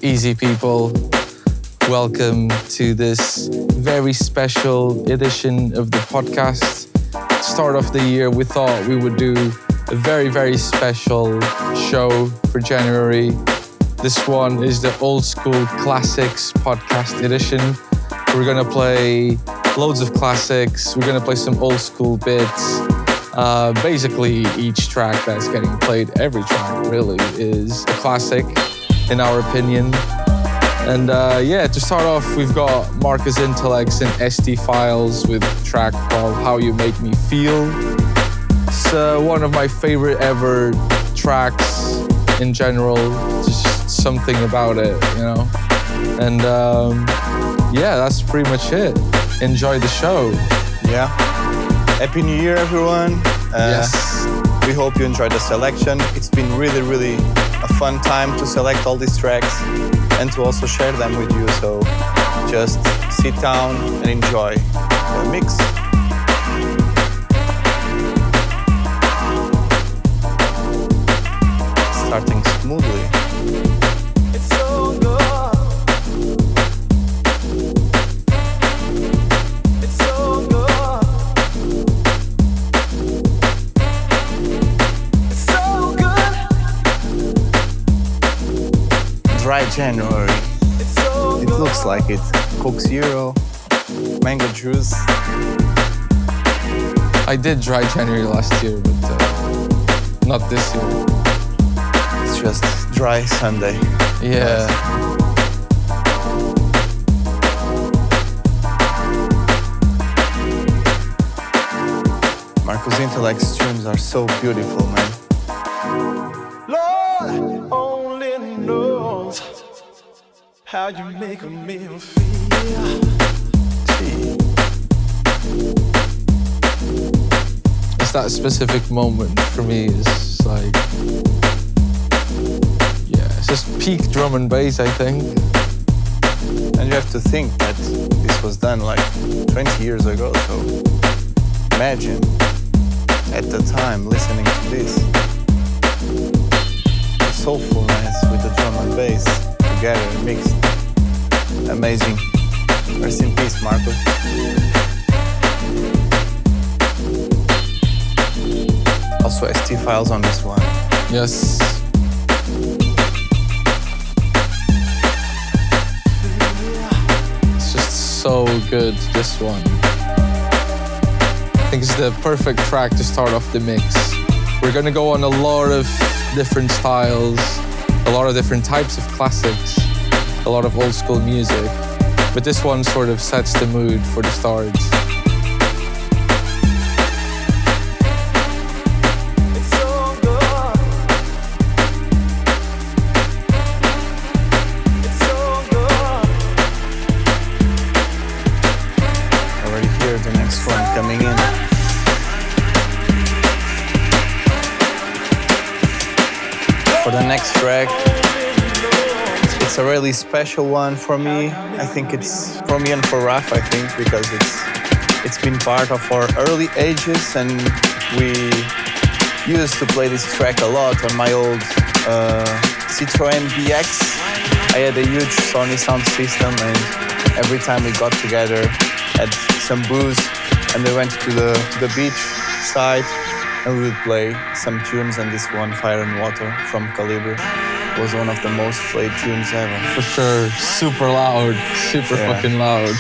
Easy people, welcome to this very special edition of the podcast. Start of the year, we thought we would do a very, very special show for January. This one is the Old School Classics podcast edition. We're gonna play loads of classics. We're gonna play some old school bits. Basically, each track that's getting played, every track really, is a classic in our opinion. And to start off, we've got Marcus Intalex and ST Files with a track called How You Make Me Feel. It's one of my favorite ever tracks in general. Just something about it, you know. And that's pretty much it. Enjoy the show. Yeah. Happy New Year, everyone. Yes. We hope you enjoyed the selection. It's been really a fun time to select all these tracks and to also share them with you. So just sit down and enjoy the mix. Starting smoothly. Dry January. It looks like it. Coke Zero, mango juice. I did Dry January last year, but not this year. It's just dry Sunday. Yeah. Marcus Intalex tunes are so beautiful, man. Lord only knows how you make me feel. It's that specific moment for me. It's like, it's just peak drum and bass, I think. And you have to think that this was done like 20 years ago, so imagine at the time listening to this. The soulfulness with the drum and bass together, mixed. Amazing. Rest in peace, Marcus. Also ST Files on this one. Yes. It's just so good, this one. I think it's the perfect track to start off the mix. We're gonna go on a lot of different styles, a lot of different types of classics, a lot of old school music, but this one sort of sets the mood for the start. Already hear the next one coming in. For the next track, it's a really special one for me. I think it's for me and for Raf, I think, because it's been part of our early ages, and we used to play this track a lot on my old Citroën BX. I had a huge Sony sound system, and every time we got together, had some booze, and we went to the beach side, and we would play some tunes, and this one, Fire and Water from Calibre, was one of the most played tunes ever. For sure, super loud, super fucking loud.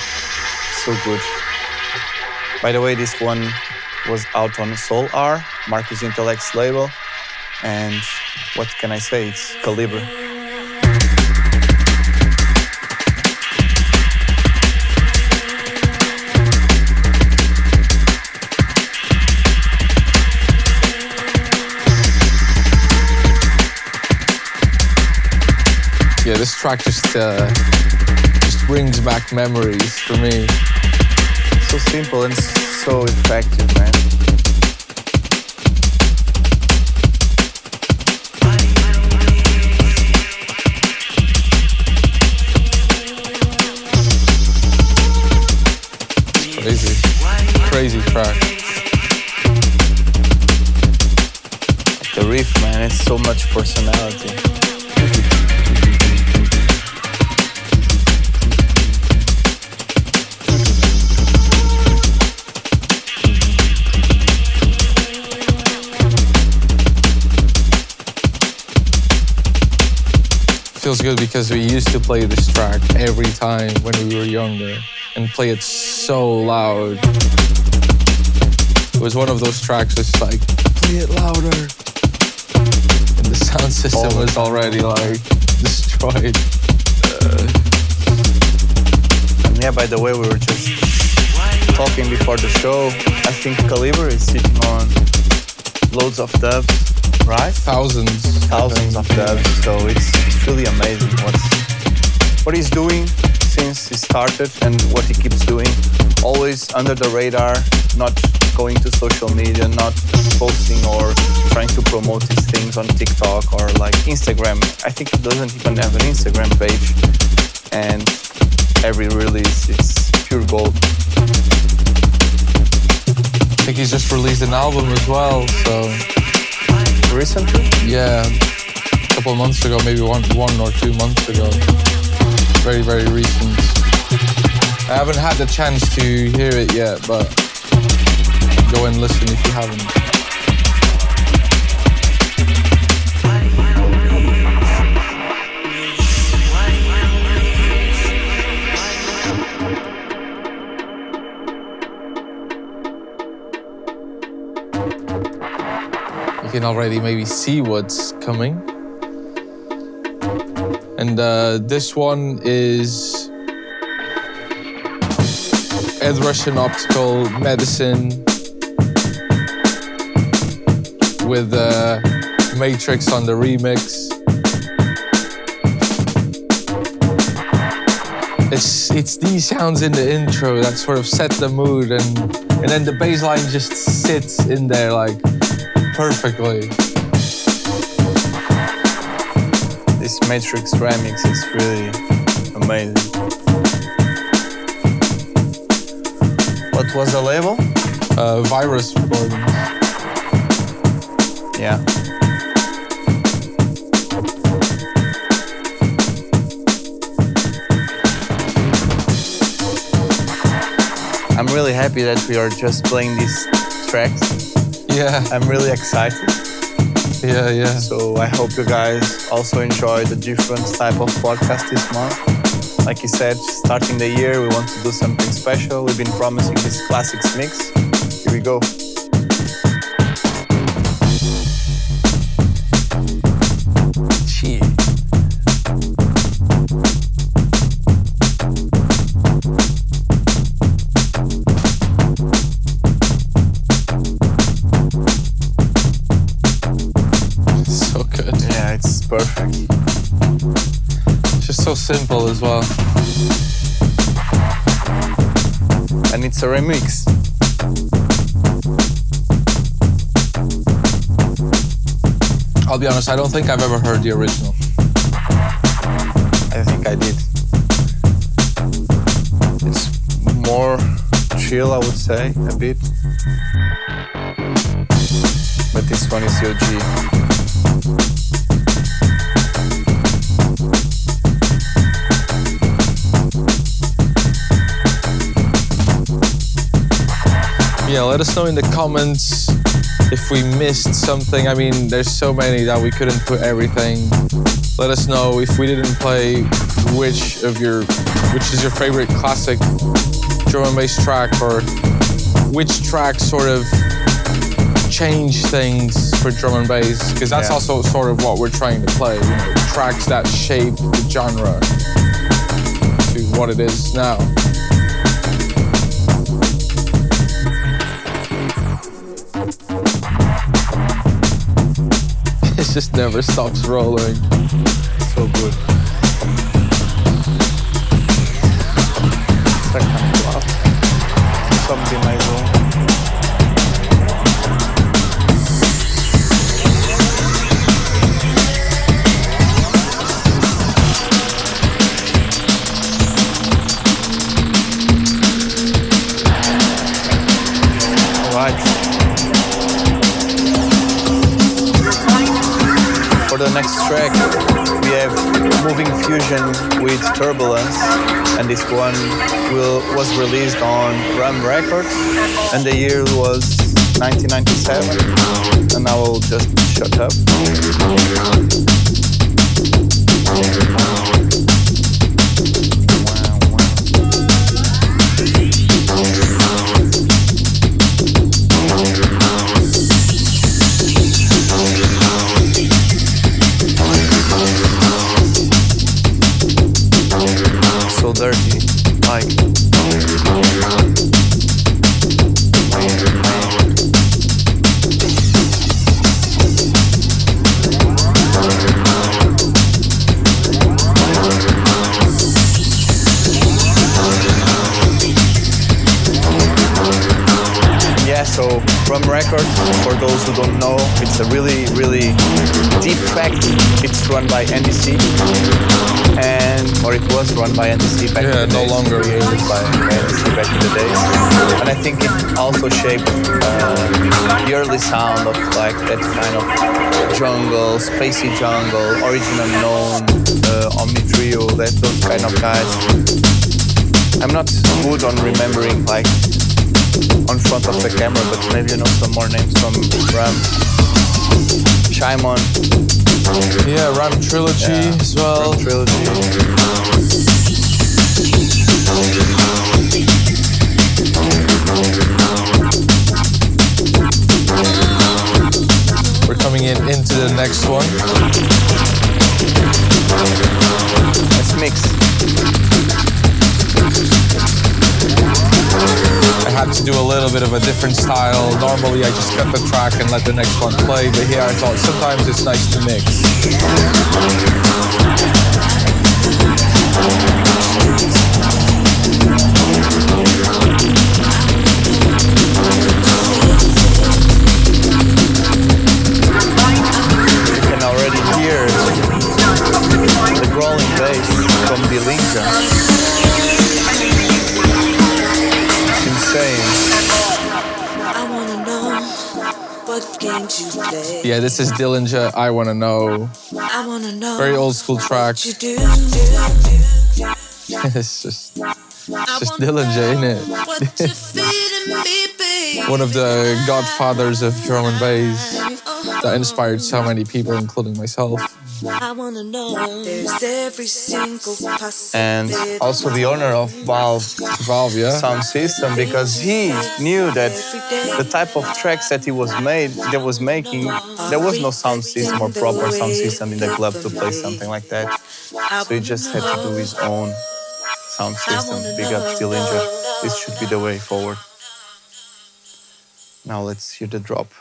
So good. By the way, this one was out on Soul R, Marcus Intalex label, and what can I say, it's Calibre. Yeah, this track just brings back memories for me. So simple and so effective, man. Crazy track. The riff, man, it's so much personality. feels good because we used to play this track every time when we were younger and play it so loud. It was one of those tracks that's like, play it louder. And the sound system was already like destroyed. And yeah, by the way, we were just talking before the show. I think Calibre is sitting on loads of dubs, right? Thousands of dubs. So it's really amazing what he's doing since he started and what he keeps doing. Always under the radar, not going to social media, not posting or trying to promote his things on TikTok or like Instagram. I think he doesn't even have an Instagram page. And every release, it's pure gold. I think he's just released an album as well, so... Recently? Yeah, a couple of months ago, maybe one or 2 months ago. Very, very recent. I haven't had the chance to hear it yet, but go and listen if you haven't. You can already maybe see what's coming. And this one is Rush Optical Medicine with Matrix on the remix. It's these sounds in the intro that sort of set the mood, and then the bass line just sits in there like perfectly. This Matrix remix is really amazing. What was the label? Virus Recordings. Yeah. I'm really happy that we are just playing these tracks. Yeah. I'm really excited. Yeah. So I hope you guys also enjoy the different type of podcast this month. Like you said, starting the year, we want to do something special. We've been promising this classics mix. Here we go. Perfect. It's just so simple as well. And it's a remix. I'll be honest, I don't think I've ever heard the original. I think I did. It's more chill, I would say, a bit. But this one is the OG. Yeah, let us know in the comments if we missed something. I mean, there's so many that we couldn't put everything. Let us know if we didn't play which is your favorite classic drum and bass track, or which track sort of changed things for drum and bass, because that's also sort of what we're trying to play, tracks that shape the genre to what it is now. It just never stops rolling. So good. Second clap. Something like that. For the next track, we have Moving Fusion with Turbulence, and this one was released on Ram Records, and the year was 1997. And I will just shut up. So dirty, like. Yeah, so Rum Records, for those who don't know, it's a really, really deep fact. It's run by NDC, or it was run by NDC back in the days. No longer created by NDC back in the days. And I think it also shaped the early sound of like that kind of jungle, spacey jungle, Origin Unknown, Omni Trio, those kind of guys. I'm not good on remembering like on front of the camera, but maybe you know some more names from Ram. Shimon. Yeah, Ram Trilogy as well. Ram Trilogy. We're coming into the next one. Let's mix. I had to do a little bit of a different style. Normally I just cut the track and let the next one play, but here I thought sometimes it's nice to mix. You can already hear the growling bass from Dillinja. I wanna know what games you play. Yeah, this is Dillinja, I Wanna Know. I wanna know Very old school track. what you do. It's just Dillinja, isn't it? What you feeding me, baby. One of the godfathers of drum and bass that inspired so many people, including myself. I wanna know. There's every single possibility. And also the owner of Valve Yeah. sound system, because he knew that the type of tracks that he was making, there was no sound system or proper sound system in the club to play something like that. So he just had to do his own sound system. Big up Dillinja. This should be the way forward. Now let's hear the drop.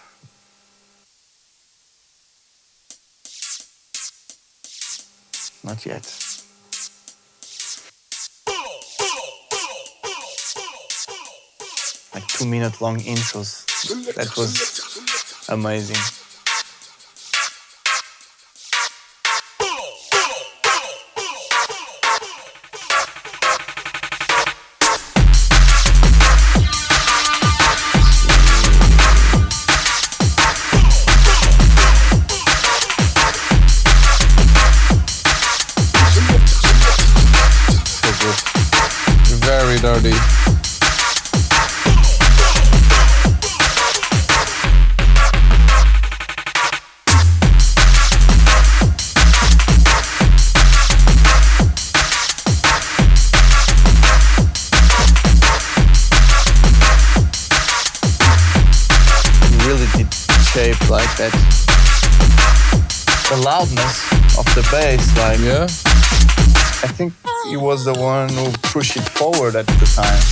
Not yet. Like 2-minute long intros. That was amazing. Very dirty. Really did shape like that. The loudness of the bass, like Yeah? I think he was the one who pushed it forward at the time.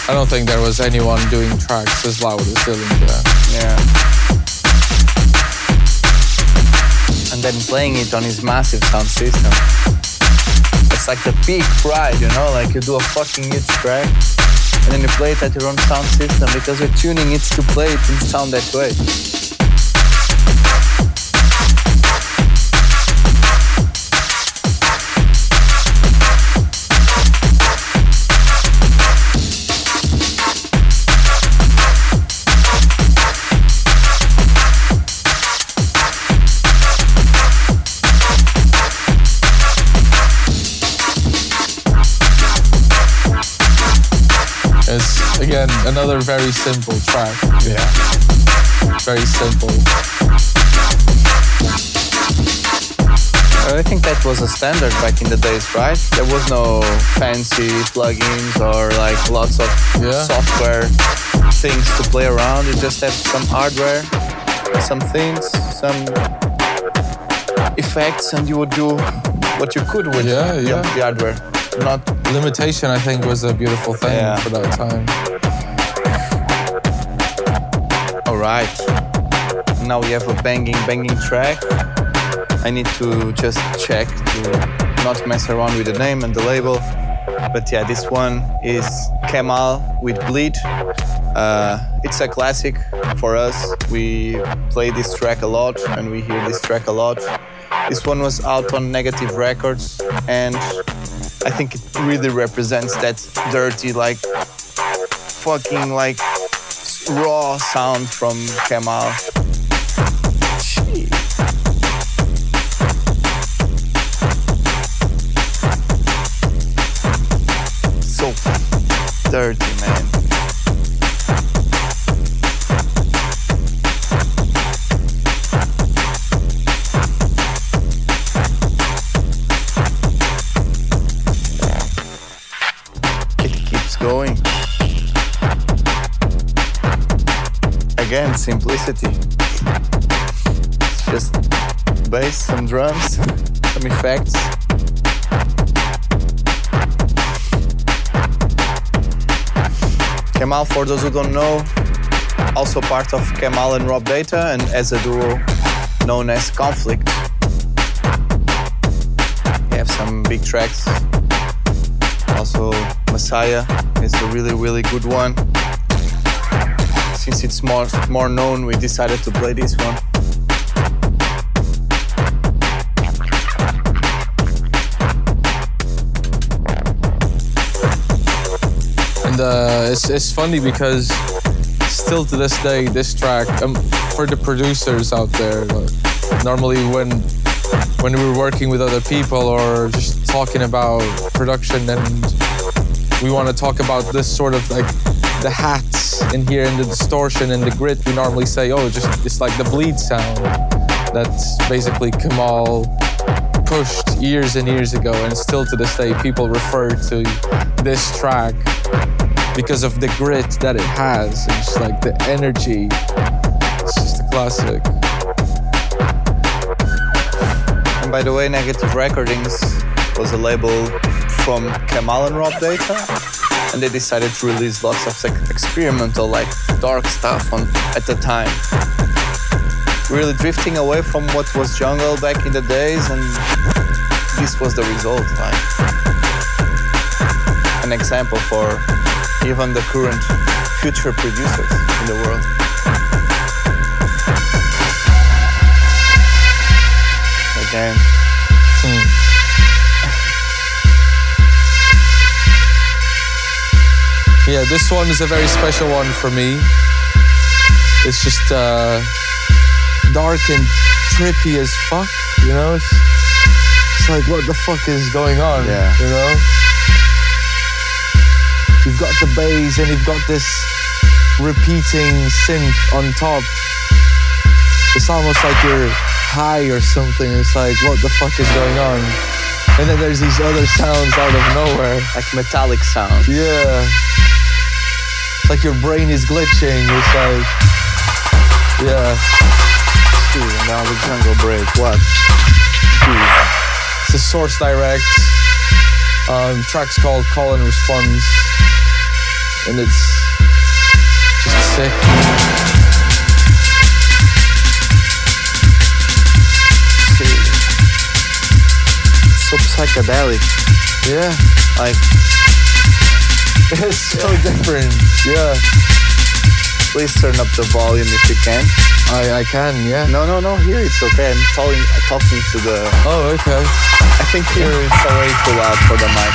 I don't think there was anyone doing tracks as loud as Dillinja. Yeah. And then playing it on his massive sound system. It's like the peak pride, you know? Like you do a fucking huge track and then you play it at your own sound system because you're tuning it to play it and sound that way. It's, again, another very simple track. Yeah. Very simple. I think that was a standard back in the days, right? There was no fancy plugins or like lots of software things to play around. You just have some hardware, some things, some effects, and you would do what you could with the hardware. Not limitation, I think, was a beautiful thing for that time. All right. Now we have a banging track. I need to just check to not mess around with the name and the label. But yeah, this one is Kemal with Bleed. It's a classic for us. We play this track a lot and we hear this track a lot. This one was out on Negative Records, and I think it really represents that dirty, like fucking like raw sound from Kemal. So dirty, man. It keeps going. Again, simplicity. It's just bass, some drums, some effects. Kemal, for those who don't know, also part of Kemal and Rob Data, and as a duo known as Conflict. We have some big tracks. Also, Messiah is a really good one. Since it's more known, we decided to play this one. And it's funny because still to this day, this track, for the producers out there, normally when we were working with other people or just talking about production, and we want to talk about this sort of like the hats in here and the distortion and the grit, we normally say, oh, it's like the bleed sound. That's basically Kemal pushed years and years ago, and still to this day people refer to this track because of the grit that it has. And just like the energy. It's just a classic. And by the way, Negative Recordings was a label from Kemal and Rob Data, and they decided to release lots of experimental, like dark stuff at the time. Really drifting away from what was jungle back in the days, and this was the result. Like an example for even the current future producers in the world. Again. Yeah, this one is a very special one for me. It's just dark and trippy as fuck, you know? It's like, what the fuck is going on, you know? You've got the bass and you've got this repeating synth on top. It's almost like you're high or something. It's like, what the fuck is going on? And then there's these other sounds out of nowhere. Like metallic sounds. Yeah. It's like your brain is glitching. It's like, yeah. Dude, now the jungle break, what? It's a Source Direct. Track's called Call and Response. And it's just sick. So psychedelic. Yeah. Like, it's so different. Yeah. Please turn up the volume if you can. I can, yeah. No, here it's okay. I'm talking to the... Oh, okay. I think here it's way too loud for the mic.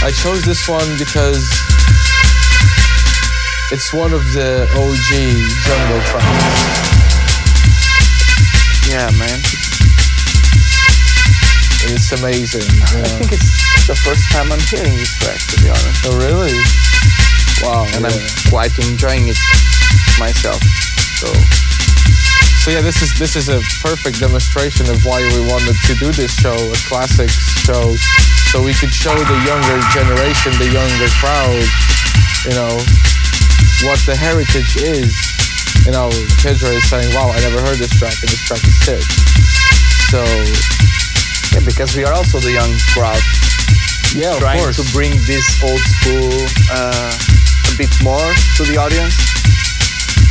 I chose this one because it's one of the OG jungle tracks. Yeah, man. It's amazing. Yeah. I think it's the first time I'm hearing this track, to be honest. Oh, really? Wow. And I'm quite enjoying it myself. So So yeah, this is a perfect demonstration of why we wanted to do this show, a classics show, so we could show the younger generation, the younger crowd, you know, what the heritage is. You know, Kedra is saying, wow, I never heard this track, and this track is sick. So yeah, because we are also the young crowd. Yeah, of trying course. to bring this old school a bit more to the audience.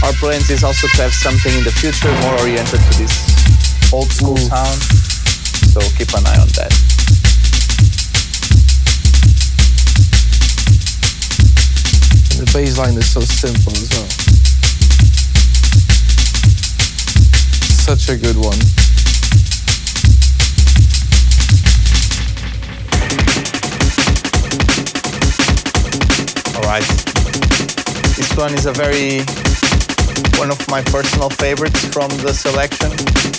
Our plan is also to have something in the future more oriented to this old school sound. So keep an eye on that. And the bass line is so simple as well. Such a good one. All right. This one is one of my personal favorites from the selection,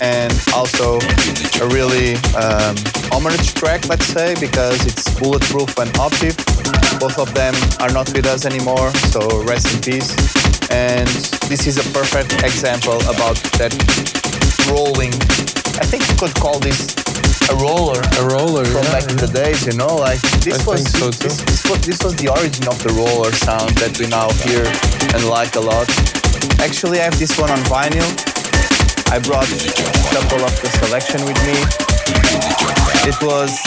and also a really homage track, let's say, because it's Bulletproof and Optiv. Both of them are not with us anymore, so rest in peace. And this is a perfect example about that rolling. I think you could call this a roller. A roller, from yeah, back in the days, you know, like this was the origin of the roller sound that we now hear and like a lot. Actually, I have this one on vinyl. I brought a couple of the selection with me. It was...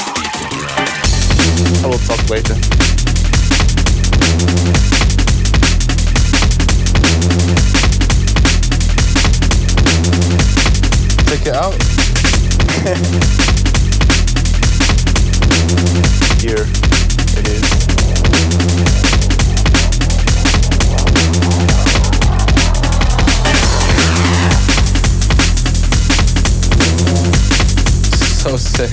I will talk later. Check it out. Here it is. So sick.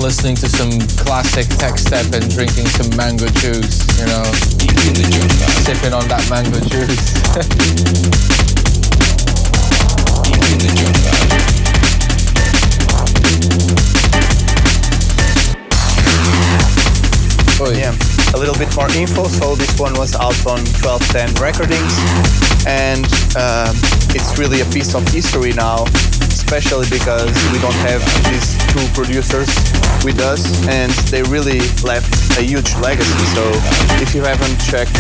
Listening to some classic tech step and drinking some mango juice, you know, sipping on that mango juice. Yeah, a little bit more info. So this one was out on 1210 Recordings, and it's really a piece of history now, especially because we don't have these two producers with us, and they really left a huge legacy. So if you haven't checked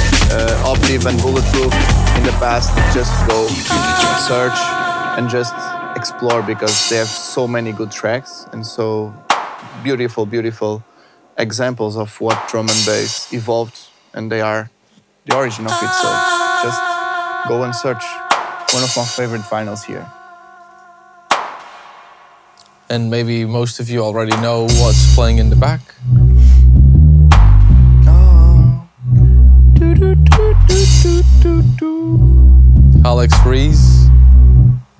Optiv and Bulletproof in the past, just go search and just explore, because they have so many good tracks and so beautiful, beautiful examples of what drum and bass evolved, and they are the origin of it. So just go and search. One of my favorite vinyls here. And maybe most of you already know what's playing in the back. Oh. Alex Rees,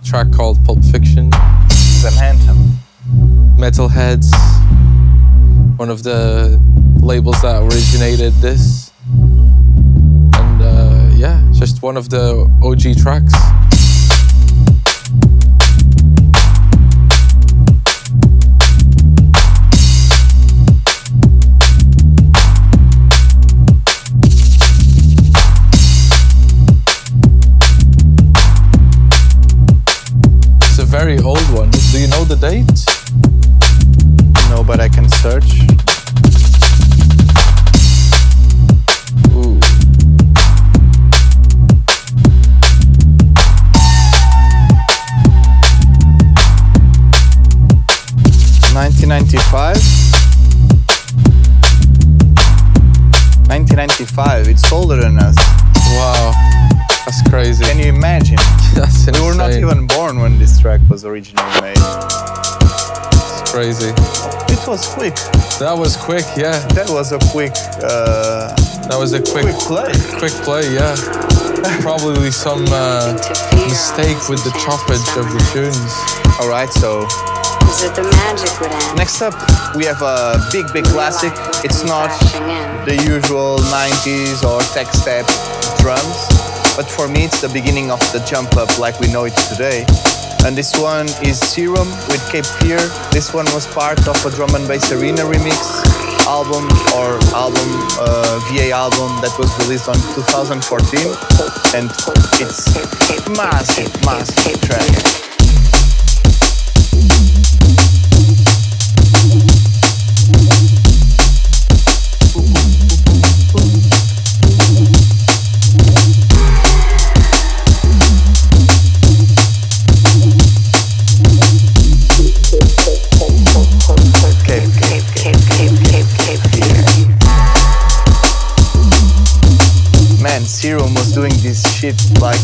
track called Pulp Fiction. It's an anthem. Metalheads, one of the labels that originated this. And yeah, just one of the OG tracks. It's a very old one. Do you know the date? No, but I can search. Ooh. 1995. 1995. It's older than us. Wow, that's crazy. Can you imagine? That's insane. We were not even born when this track was originally made. It's crazy. It was quick. That was quick, yeah. That was a quick. That was a quick play. Quick play, yeah. Probably some mistake with the choppage of the tunes. All right, so Next up, we have a big classic. It's not the usual 90s or tech step drums, but for me it's the beginning of the jump up like we know it today. And this one is Serum with Cape Fear. This one was part of a drum and bass arena remix album VA album that was released on 2014, and it's massive track. Serum was doing this shit like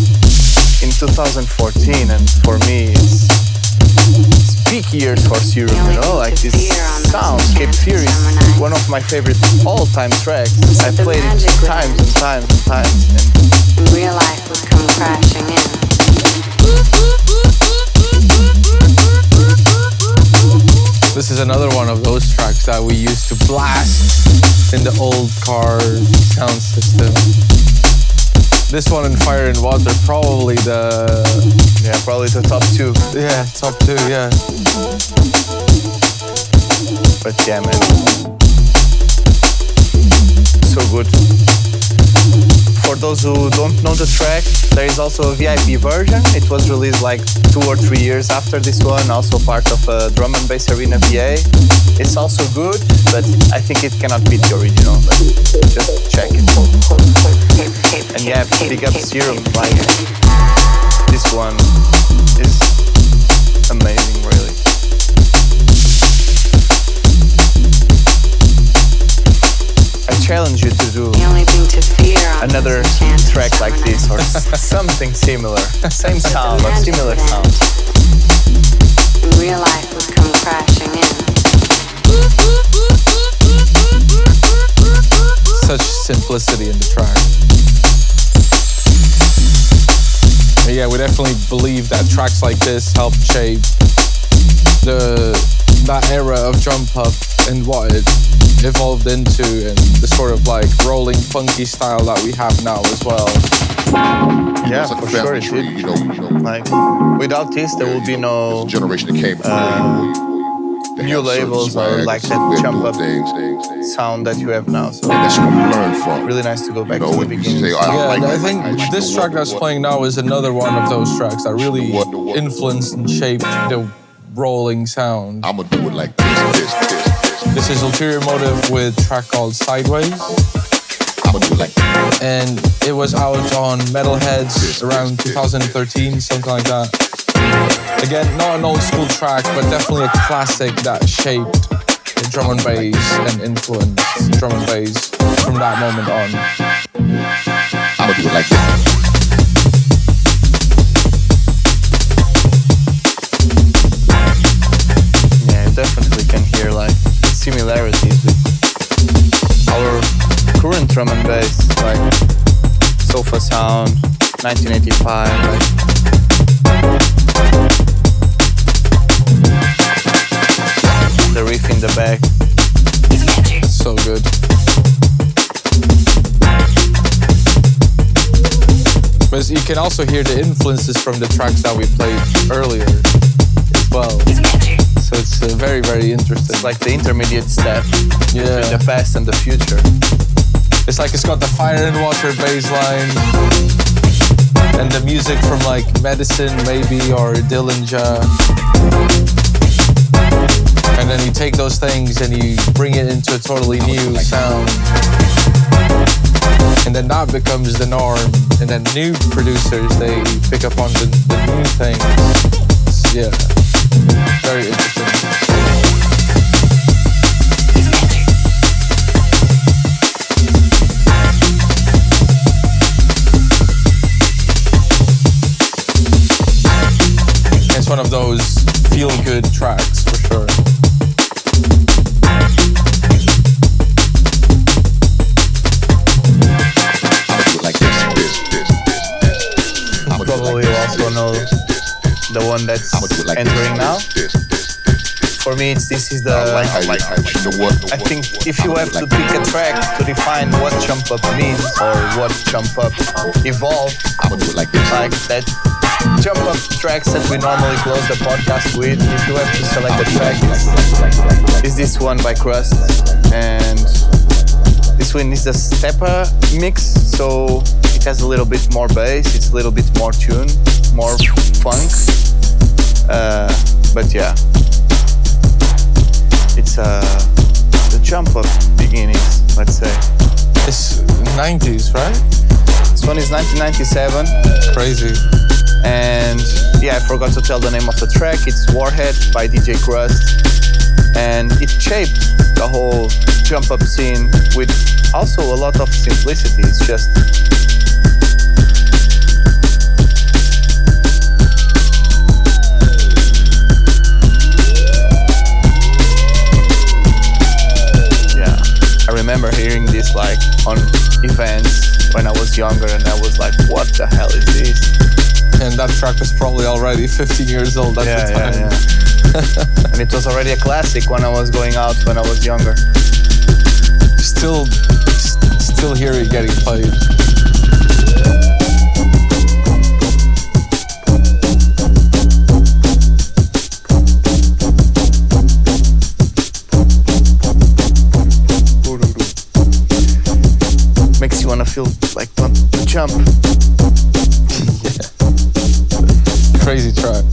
in 2014, and for me it's peak years for Serum, you know, like this sound. Cape Fear is one of my favorite all-time tracks. I played it times and times, and real life would come crashing in. This is another one of those tracks that we used to blast in the old car sound system. This one and Fire and Water, probably the top two. Yeah, top two, yeah. But yeah, man, so good. For those who don't know the track, there is also a VIP version. It was released like 2 or 3 years after this one, also part of a drum and bass arena VA. It's also good, but I think it cannot beat the original. But just check it. And yeah, big up Serum. Like, this one is amazing, really. I challenge you to do another track like this or something similar. Same sound or similar sound. In real life would come crashing in. Such simplicity in the track. Yeah, we definitely believe that tracks like this help shape that era of jump up and what it evolved into, and the sort of like rolling funky style that we have now as well. Yeah, for sure it did. Like, without this there will be no generation that came new labels or like that jump up sound that you have now. So that's what we learned from. Really nice to go back to the beginning. I think this track that's playing now is another one of those tracks that really influenced and shaped the rolling sound. I'ma do it like this. This is Ulterior Motive with a track called Sideways. I'ma do it like this. And it was out on Metalheads around 2013, something like that. Again, not an old school track, but definitely a classic that shaped drum and bass and influenced drum and bass from that moment on. I'ma do it like this. Definitely can hear like similarities with our current drum and bass, like Sofa Sound, 1985, like the riff in the back. So good. But you can also hear the influences from the tracks that we played earlier as well. So it's very, very interesting. It's like the intermediate step between the past and the future. It's like it's got the Fire and Water bass line and the music from like Medicine maybe or Dillinja. And then you take those things and you bring it into a totally new sound. And then that becomes the norm. And then new producers, they pick up on the new things. Yeah. Very interesting. It's one of those feel-good tracks for sure. Probably you also know the one that's entering now. For me, this is the. I like the what. I think if you have to pick a track to define what jump up means or what jump up evolved, I would do it like this. like that jump up tracks that we normally close the podcast with. If you have to select a track, is this one by Crust, and this one is a stepper mix, so it has a little bit more bass, it's a little bit more tune, more funk, but yeah, it's the jump up beginnings, let's say. It's 90s, right? This one is 1997. Crazy. And yeah, I forgot to tell the name of the track. It's Warhead by DJ Crust. And it shaped the whole jump up scene with also a lot of simplicity. It's just I remember hearing this like on events when I was younger, and I was like, what the hell is this? And that track was probably already 15 years old at the time. Yeah. And it was already a classic when I was going out when I was younger. Still hear it getting played. Makes you wanna feel like want to jump. Yeah. Crazy track.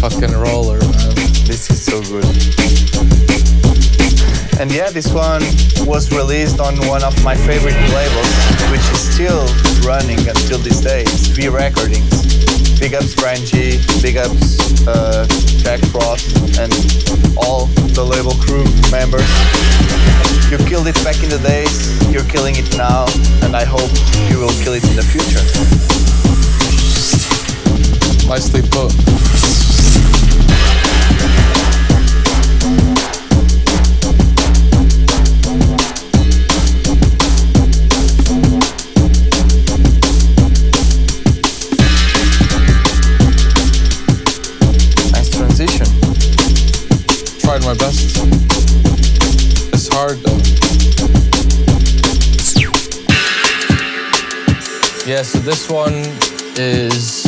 Fucking roller, man. This is so good. And yeah, this one was released on one of my favorite labels, which is still running until this day. It's V Recordings. Big ups Brian G, big ups Jack Frost, and all the label crew members. You killed it back in the days, you're killing it now, and I hope you will kill it in the future. Nicely put. Tried my best. It's hard though. Yeah, so this one is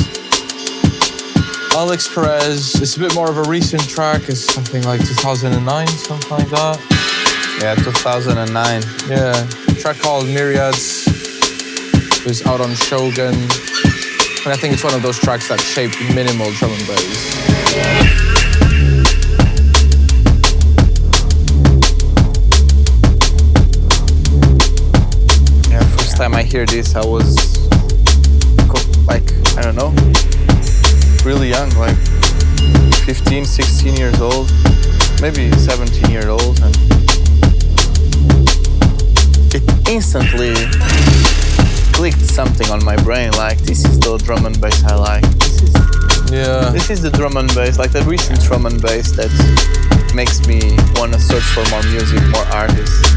Alex Perez. It's a bit more of a recent track. It's something like 2009, something like that. Yeah, 2009. Yeah, a track called Myriads. It was out on Shogun. And I think it's one of those tracks that shaped minimal drum and bass. Time I hear this, I was like, I don't know, really young, like 15, 16 years old, maybe 17 years old, and it instantly clicked something on my brain, like this is the drum and bass I like. This is the drum and bass, like the recent drum and bass that makes me want to search for more music, more artists.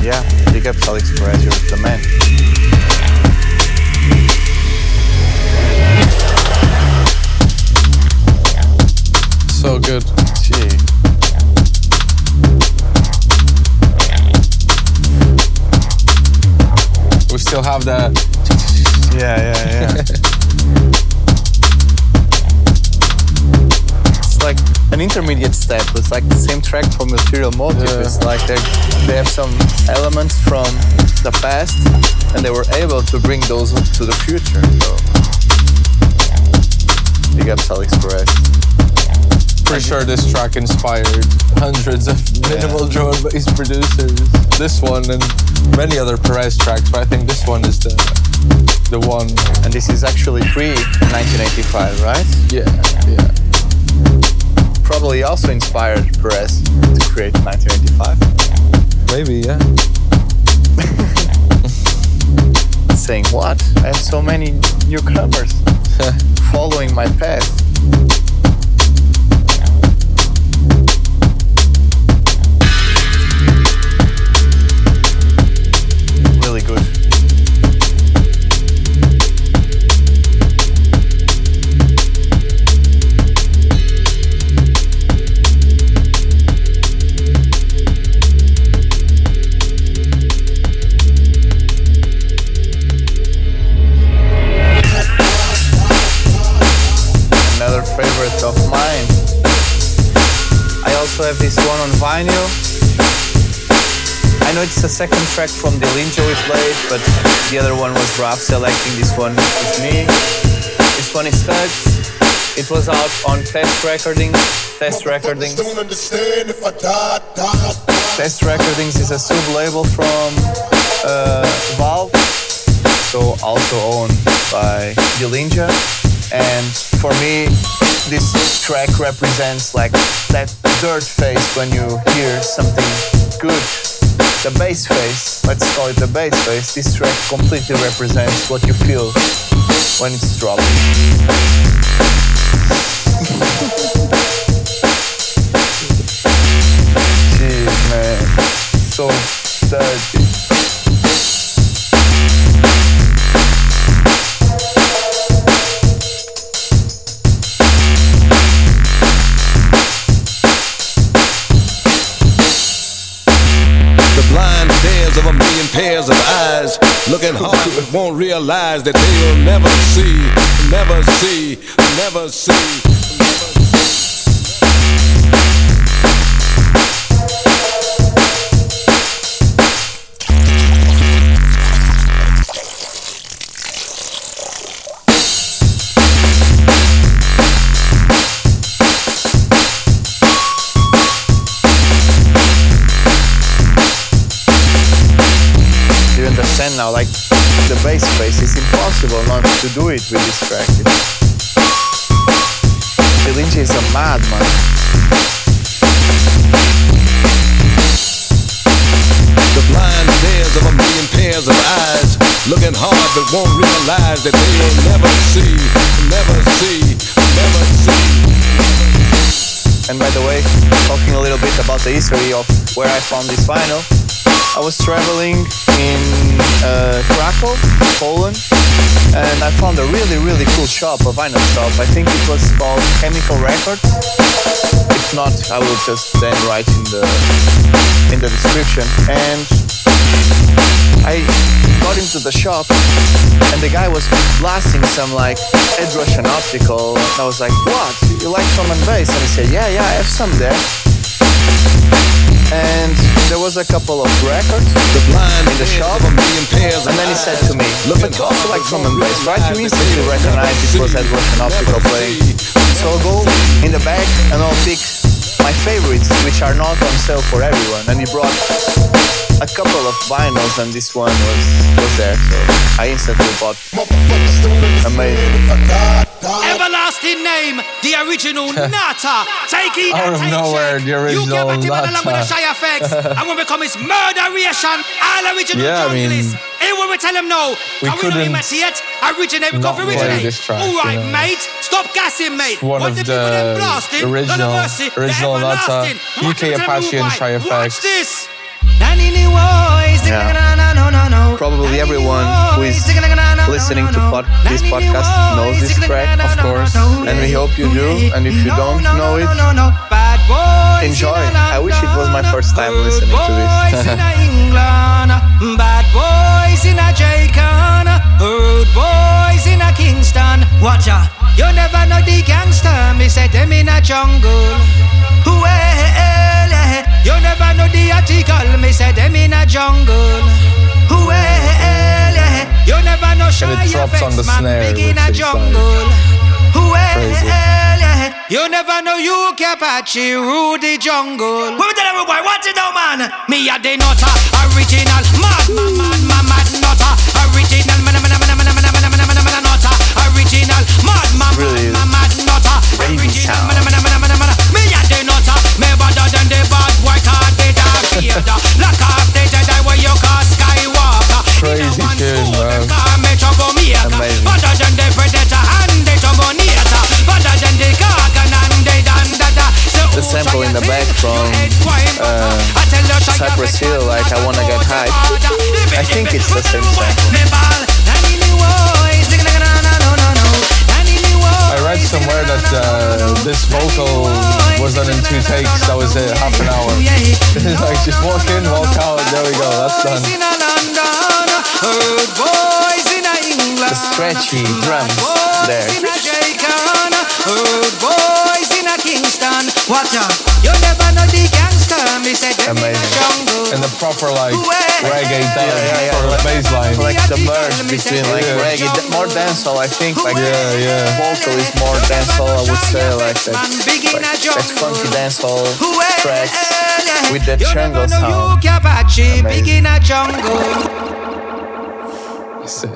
Yeah, big up Alex Perez, you're the man. So good. Gee. We still have that. Yeah. It's like an intermediate step. It's like the same track from Material Motive. Yeah. It's like they have some elements from the past and they were able to bring those to the future. So big up Alex Perez. pretty sure this track inspired hundreds of minimal drum and bass producers. This one and many other Perez tracks, but I think this one is the one. And this is actually pre-1985, right? Yeah. Probably also inspired Perez to create 1985. Maybe, yeah. Saying what? I have so many newcomers following my path. Really good. Favorite of mine. I also have this one on vinyl. I know it's the second track from Dillinja we played, but the other one was Raf selecting. This one with me. This one is Thugs. It was out on Test Recordings. Test Recordings is a sub-label from Valve, so also owned by Dillinja. And for me, this track represents like that dirt face when you hear something good. The bass face, let's call it the bass face. This track completely represents what you feel when it's dropping. Jeez, man, so dirty. Of a million pairs of eyes looking hard but won't realize that they'll never see. Understand now, like the bass face, it's impossible not to do it with this track. Dillinja is a madman. The blind stares of a million pairs of eyes, looking hard but won't realize that they'll never see. And by the way, talking a little bit about the history of where I found this vinyl, I was traveling in Krakow, Poland, and I found a really cool shop, a vinyl shop. I think it was called Chemical Records. If not, I will just then write in the description. And I got into the shop, and the guy was blasting some like Rush Optical. And I was like, "What? You like drum and bass?" And he said, "Yeah, I have some there." And there was a couple of records in the shop, and then he said to me, "But you also like drum and bass, right?" You instantly recognized it was Rush Optical playing. So I'll go in the back and I'll pick my favorites, which are not on sale for everyone. And he brought a couple of vinyls, and this one was there, so I instantly bought. Amazing. Everlasting name, the original Nata. Take it out of nowhere, the original Nata. And when we come is murderation, all original junglist. Here when we tell them no, we couldn't originate, we not play this track. Alright, mate, stop gassing, mate. One of the original Nata, UK Apache and Shy FX. Watch this. Yeah. Probably everyone who is listening to this podcast knows this track, of course. And we hope you do. And if you don't know it, enjoy. I wish it was my first time listening to this. Bad boys in a Jamaica, rude boys in a Kingston. Watch out, you never know the gangster. Me say them in a jungle. You never know the article. Me say them in a jungle. You never know and it drops on the snare, big in a jungle. Crazy. You never know you Apache, Rudy Jungle. Who tell every boy, watch it out, man. Me a the nutter, original, mad nutter, original, nutter, original, mad nutter, original, me a the nutter, me better than the bad boy, cause they dark theater. Lock off the Jedi where you call Skywalker. Crazy tune, bro. Amazing. Better than the Predator and the Terminator. Better than the Gargan and the Dandada. The sample in the back from Cypress Hill, like I Wanna Get High. I think it's the same sample. I read somewhere that this vocal was done in 2 takes. That was it, half an hour. It's like just walk in, walk out. There we go. That's done. The stretchy drums there. Amazing. And the proper like reggae dub sort of bass line. Like the merge between like reggae, more dancehall I think. Like vocal is more dancehall I would say, like that funky dancehall tracks with that jungle sound. Amazing. That's it.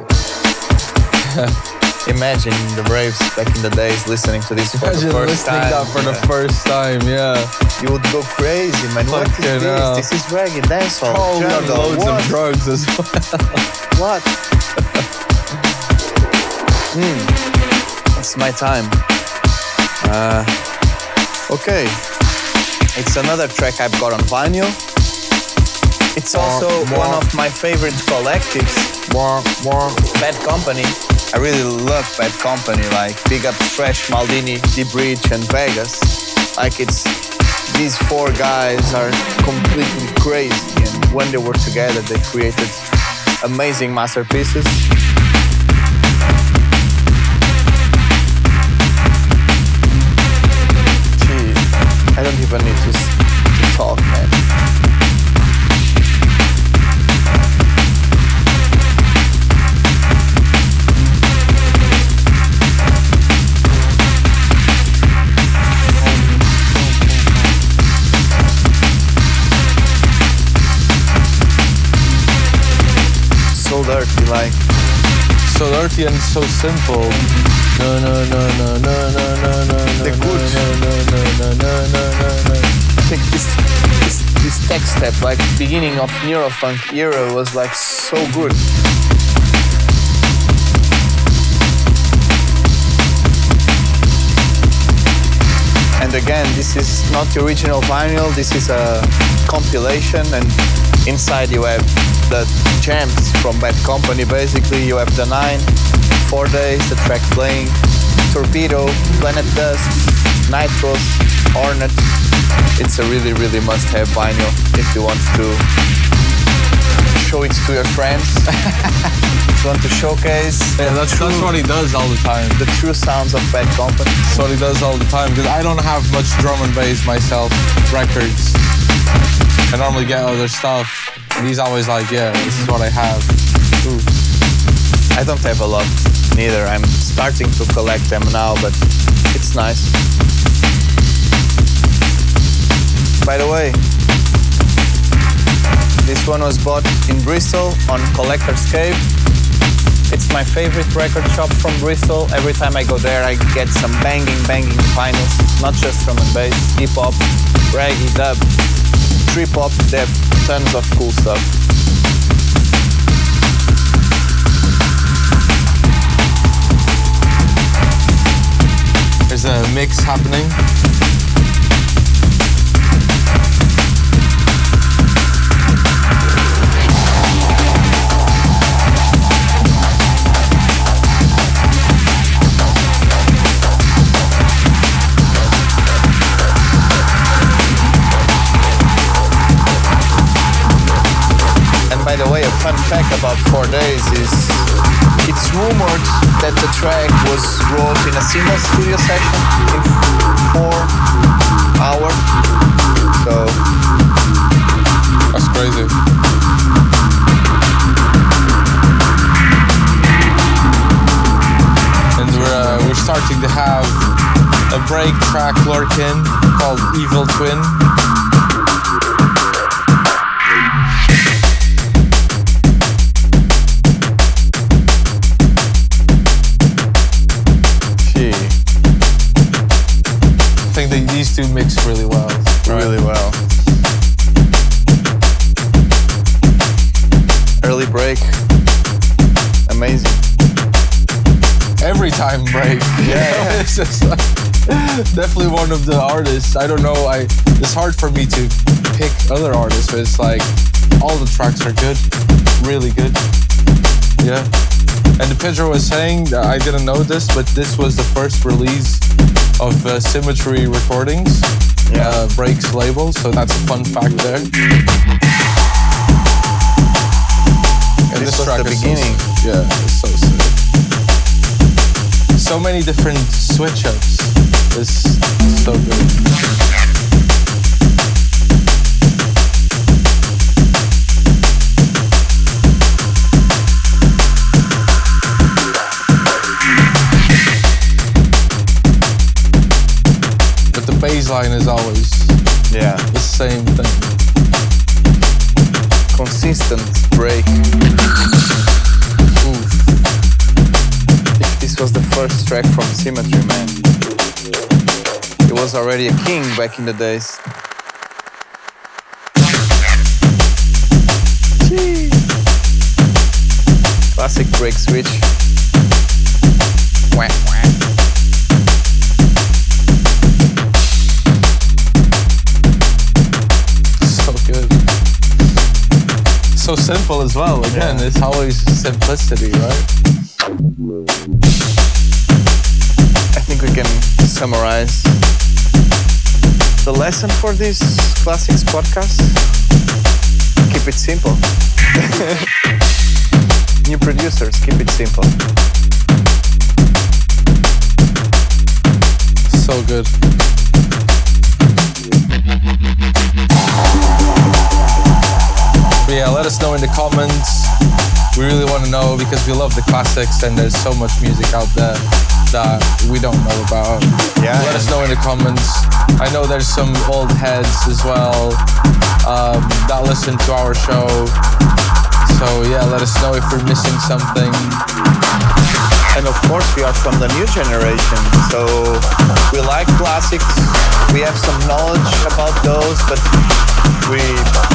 Imagine the raves back in the days listening to this for the first time. That for the first time, yeah. You would go crazy, man. What is this? This is reggae dancehall. Probably on loads of drugs as well. What? It's my time. Okay. It's another track I've got on vinyl. It's also one of my favorite collectives. Bad Company. I really love Bad Company, like big up Fresh, Maldini, Deep Reach and Vegas. Like it's, these 4 guys are completely crazy, and when they were together they created amazing masterpieces. Gee, I don't even need to talk, man. So dirty, like so dirty and so simple. No. The good. I think this tech step, like beginning of Neurofunk era, was like so good. And again, this is not the original vinyl. This is a compilation, and inside you have the jams from Bad Company. Basically, you have the 9, 4 Days, the track playing, Torpedo, Planet Dust, Nitros, Hornet. It's a really, really must-have vinyl if you want to show it to your friends. If you want to showcase. Yeah, that's what he does all the time. The true sounds of Bad Company. That's what he does all the time, because I don't have much drum and bass myself, records. I normally get other stuff. And he's always like, yeah, this is what I have. Ooh. I don't have a lot, neither. I'm starting to collect them now, but it's nice. By the way, this one was bought in Bristol on Collector's Cave. It's my favorite record shop from Bristol. Every time I go there, I get some banging vinyls. Not just drum and bass, hip-hop, reggae, dub, trip-hop. They have tons of cool stuff. There's a mix happening. By the way, a fun fact about 4 Days is it's rumored that the track was wrote in a single studio session in 4 hours. So that's crazy. And we're starting to have a break track lurking called Evil Twin. I think these two mix really well. Right? Really well. Early break. Amazing. Every time break. Yeah. It's just like, definitely one of the artists. I don't know. It's hard for me to pick other artists, but it's like all the tracks are good, really good. Yeah. And Pedro was saying, I didn't know this, but this was the first release of Symmetry Recordings, Breaks label, so that's a fun fact there. And this was the beginning. It's so sick. So many different switch-ups. It's so good. Baseline is always the same thing. Consistent break. Oof. If this was the first track from Symmetry, man, he was already a king back in the days. Classic break switch. Wah, wah. So simple as well. Again, it's always simplicity, right? I think we can summarize the lesson for this Classics podcast. Keep it simple. New producers, keep it simple. So good. But yeah, let us know in the comments. We really want to know because we love the classics and there's so much music out there that we don't know about. Let us know in the comments. I know there's some old heads as well that listen to our show. So yeah, let us know if we're missing something. And of course, we are from the new generation, so we like classics. We have some knowledge about those, but we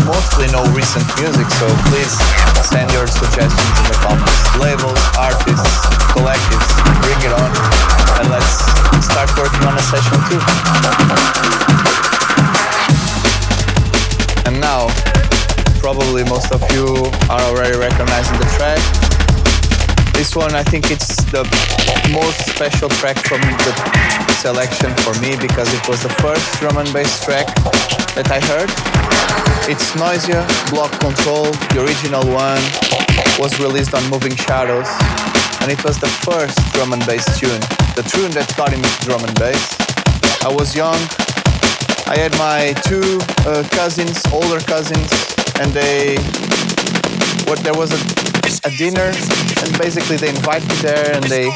mostly know recent music, so please send your suggestions in the comments. Labels, artists, collectives, bring it on, and let's start working on a session too. And now, probably most of you are already recognizing the track. This one, I think it's the most special track from the selection for me because it was the first drum and bass track that I heard. It's Noisia, Block Control, the original one, was released on Moving Shadows, and it was the first drum and bass tune, the tune that got him into drum and bass. I was young, I had my two cousins, older cousins, and there was a dinner, and basically they invited me there, and they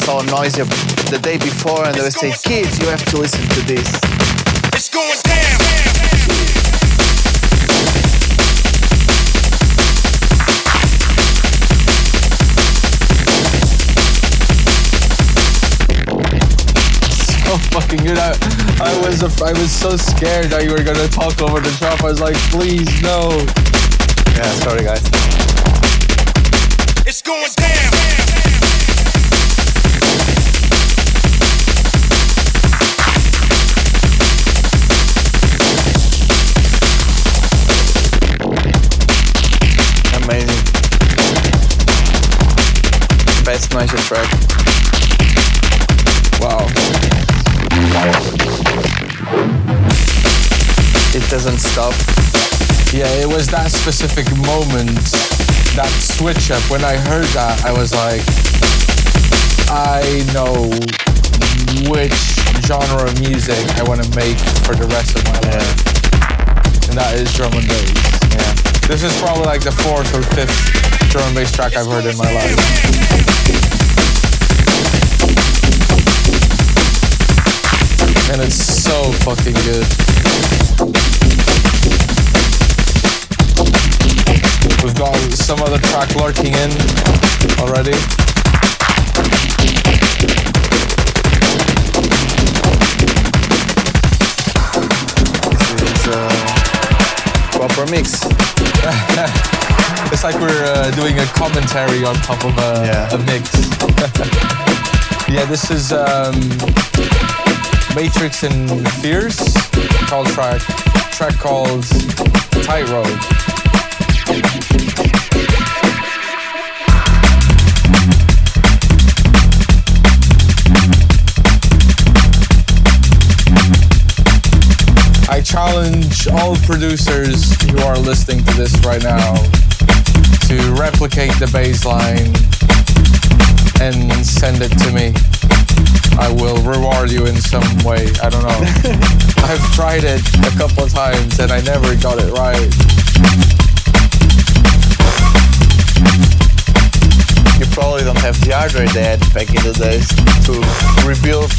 saw Noisia the day before, and they would say, "Kids, you have to listen to this." It's going down. So fucking good. I was so scared that you were gonna talk over the top. I was like, please no. Yeah, sorry guys. It's going down. Amazing. Best Noisia track. Wow. It doesn't stop. Yeah, it was that specific moment, that switch up. When I heard that, I was like, I know which genre of music I want to make for the rest of my life. And that is drum and bass. Yeah. This is probably like the 4th or 5th drum and bass track I've heard in my life. and it's so fucking good. We've got some other track lurking in already. This is a proper mix. It's like we're doing a commentary on top of a mix. Yeah, this is Matrix and Fierce track called Tightrope. I challenge all producers who are listening to this right now to replicate the bass line and send it to me. I will reward you in some way. I don't know. I've tried it a couple of times and I never got it right. You probably don't have the hardware they had back in the days to rebuild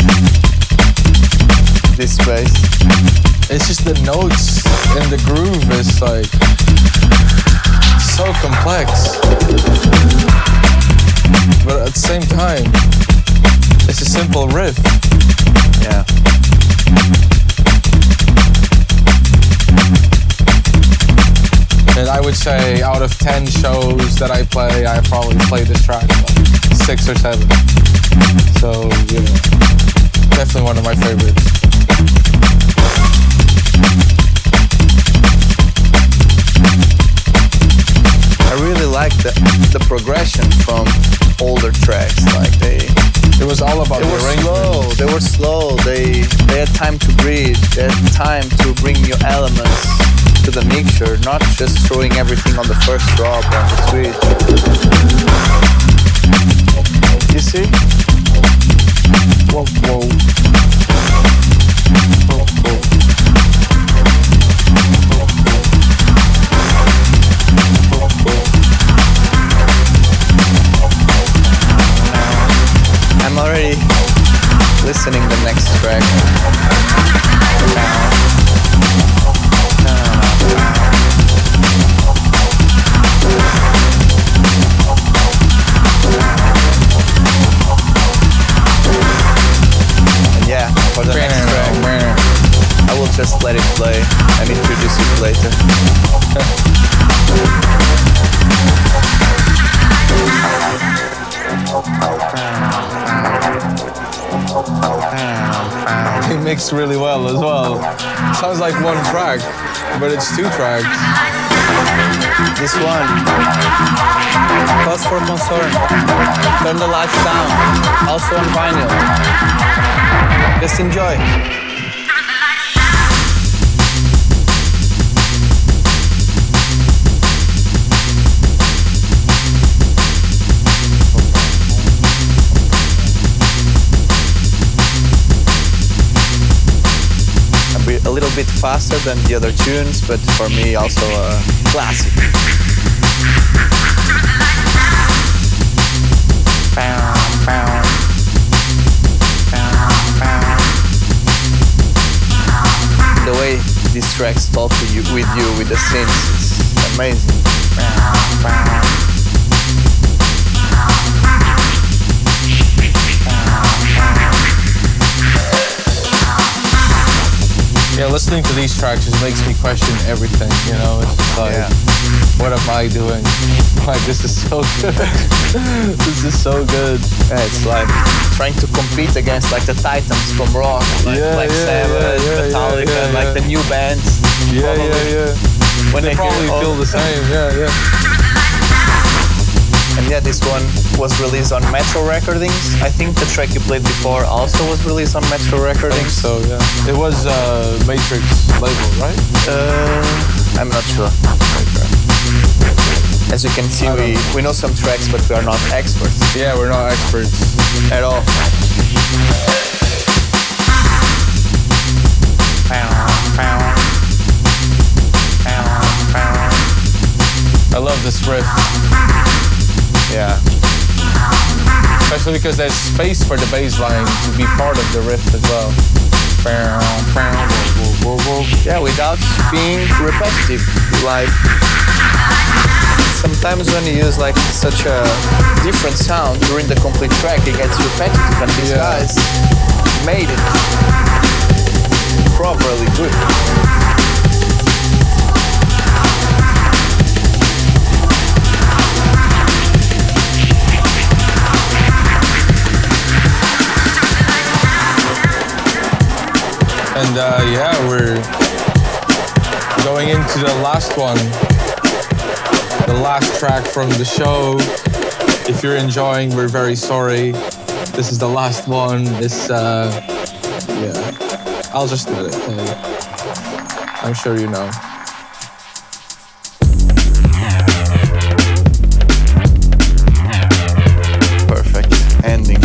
this bass. It's just the notes and the groove is like so complex. But at the same time, it's a simple riff. Yeah. And I would say out of 10 shows that I play, I probably play this track like 6 or 7. So, you know, definitely one of my favorites. I really like the progression from older tracks. Like it was all about the arrangement. They were slow. They had time to breathe. They had time to bring new elements to the mixture, not just throwing everything on the first drop on the switch. You see? Whoa, whoa. I'm already listening the next track. And yeah, for the next track, I will just let it play and introduce it later. They mix really well as well. Sounds like one track, but it's 2 tracks. This one, cause for concern. Turn the lights down. Also on vinyl. Just enjoy. A little bit faster than the other tunes, but for me also a classic. The way these tracks talk to you, with the synths, is amazing. Yeah, listening to these tracks just makes me question everything, you know? It's just like, what am I doing? Like, this is so good. This is so good. Yeah, it's like trying to compete against like the titans from rock, like Black Sabbath, Metallica, like the new bands. Yeah. When they probably feel the same, yeah. And yeah, this one was released on Metro Recordings. I think the track you played before also was released on Metro Recordings. So yeah, it was Matrix label, right? I'm not sure. As you can see, we know some tracks, but we are not experts. Yeah, we're not experts at all. I love this riff. Yeah. Especially because there's space for the bass line to be part of the riff as well. Yeah, without being repetitive. Like sometimes when you use like such a different sound during the complete track, it gets repetitive, and these guys made it properly good. And we're going into the last one, the last track from the show. If you're enjoying, we're very sorry. This is the last one. It's, I'll just let it play. I'm sure you know. Perfect ending.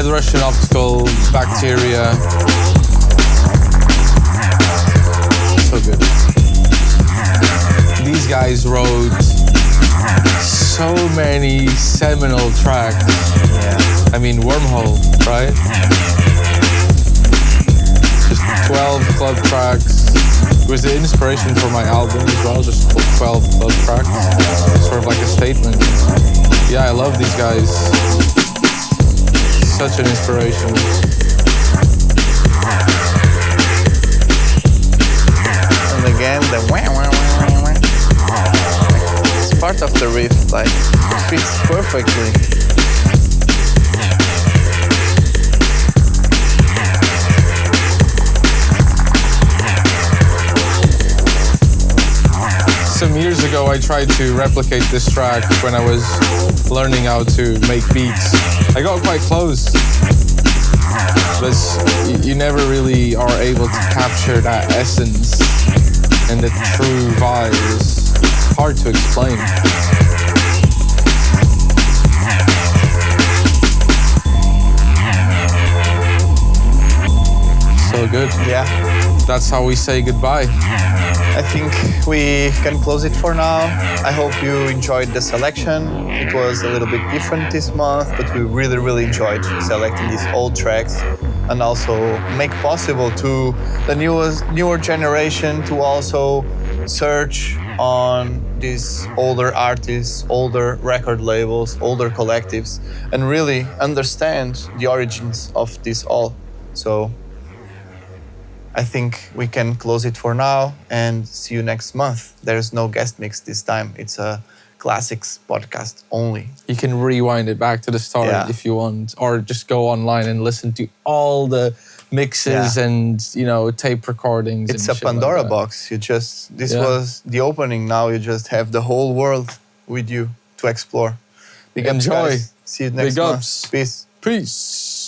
Rush Optical, Bacteria. So good. These guys wrote so many seminal tracks. Yeah. I mean, Wormhole, right? Just 12 club tracks. It was the inspiration for my album as well, just 12 club tracks. Sort of like a statement. Yeah, I love these guys. Such an inspiration. And again, the wah, wah, wah, wah, wah. It's part of the riff, like, it fits perfectly. Some years ago, I tried to replicate this track when I was learning how to make beats. I got quite close, but you never really are able to capture that essence and the true vibe. It's hard to explain. So good. Yeah. That's how we say goodbye. I think we can close it for now. I hope you enjoyed the selection. It was a little bit different this month, but we really, really enjoyed selecting these old tracks and also make possible to the newer generation to also search on these older artists, older record labels, older collectives, and really understand the origins of this all. So I think we can close it for now and see you next month. There's no guest mix this time. It's a classics podcast only. You can rewind it back to the start if you want, or just go online and listen to all the mixes and, tape recordings. It's and a Pandora like box. This was the opening. Now you just have the whole world with you to explore. Big ups, Enjoy. guys. See you next Big month. ups. Peace. Peace.